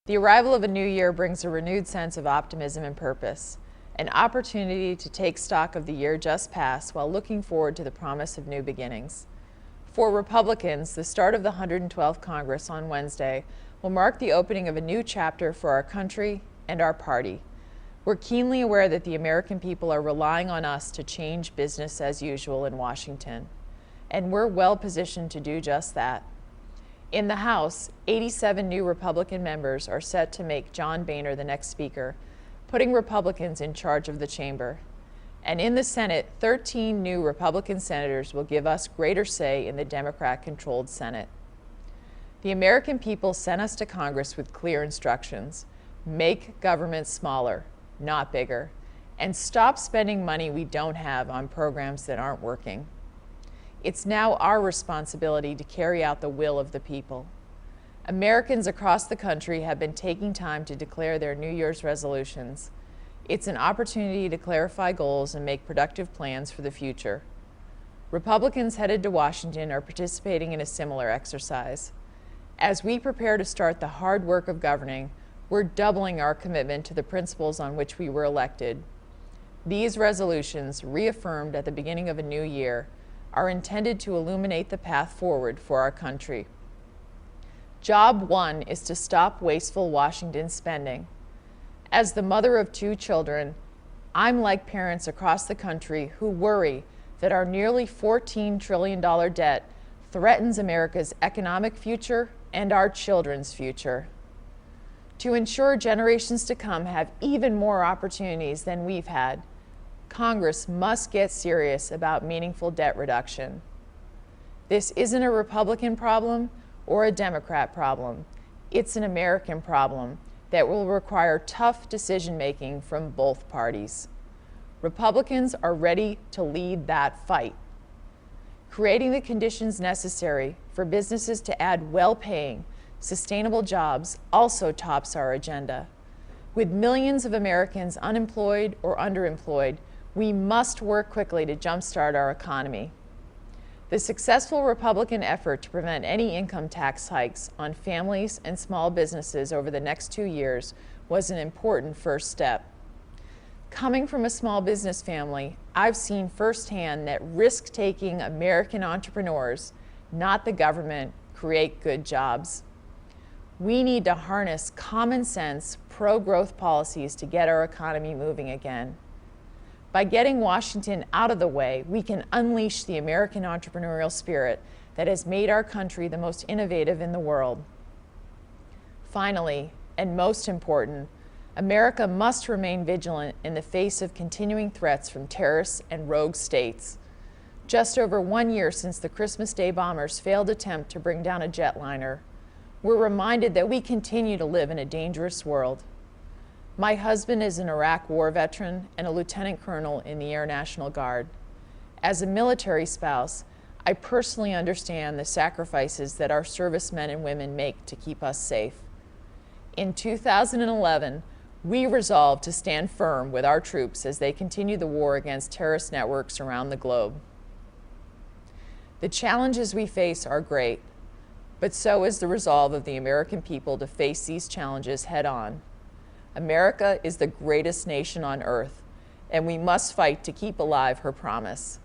The arrival of a new year brings a renewed sense of optimism and purpose, an opportunity to take stock of the year just past while looking forward to the promise of new beginnings. For Republicans, the start of the 112th Congress on Wednesday will mark the opening of a new chapter for our country and our party. We're keenly aware that the American people are relying on us to change business as usual in Washington, and we're well positioned to do just that. In the House, 87 new Republican members are set to make John Boehner the next Speaker, putting Republicans in charge of the chamber. And in the Senate, 13 new Republican senators will give us greater say in the Democrat-controlled Senate. The American people sent us to Congress with clear instructions: make government smaller, not bigger, and stop spending money we don't have on programs that aren't working. It's now our responsibility to carry out the will of the people. Americans across the country have been taking time to declare their New Year's resolutions. It's an opportunity to clarify goals and make productive plans for the future. Republicans headed to Washington are participating in a similar exercise. As we prepare to start the hard work of governing, we're doubling our commitment to the principles on which we were elected. These resolutions, reaffirmed at the beginning of a new year, are intended to illuminate the path forward for our country. Job one is to stop wasteful Washington spending. As the mother of 2 children, I'm like parents across the country who worry that our nearly $14 trillion debt threatens America's economic future and our children's future. To ensure generations to come have even more opportunities than we've had, Congress must get serious about meaningful debt reduction. This isn't a Republican problem or a Democrat problem. It's an American problem that will require tough decision-making from both parties. Republicans are ready to lead that fight. Creating the conditions necessary for businesses to add well-paying, sustainable jobs also tops our agenda. With millions of Americans unemployed or underemployed, we must work quickly to jumpstart our economy. The successful Republican effort to prevent any income tax hikes on families and small businesses over the next 2 years was an important first step. Coming from a small business family, I've seen firsthand that risk-taking American entrepreneurs, not the government, create good jobs. We need to harness common sense, pro-growth policies to get our economy moving again. By getting Washington out of the way, we can unleash the American entrepreneurial spirit that has made our country the most innovative in the world. Finally, and most important, America must remain vigilant in the face of continuing threats from terrorists and rogue states. Just over 1 year since the Christmas Day bombers' failed attempt to bring down a jetliner, we're reminded that we continue to live in a dangerous world. My husband is an Iraq war veteran and a lieutenant colonel in the Air National Guard. As a military spouse, I personally understand the sacrifices that our servicemen and women make to keep us safe. In 2011, we resolved to stand firm with our troops as they continue the war against terrorist networks around the globe. The challenges we face are great, but so is the resolve of the American people to face these challenges head-on. America is the greatest nation on earth, and we must fight to keep alive her promise.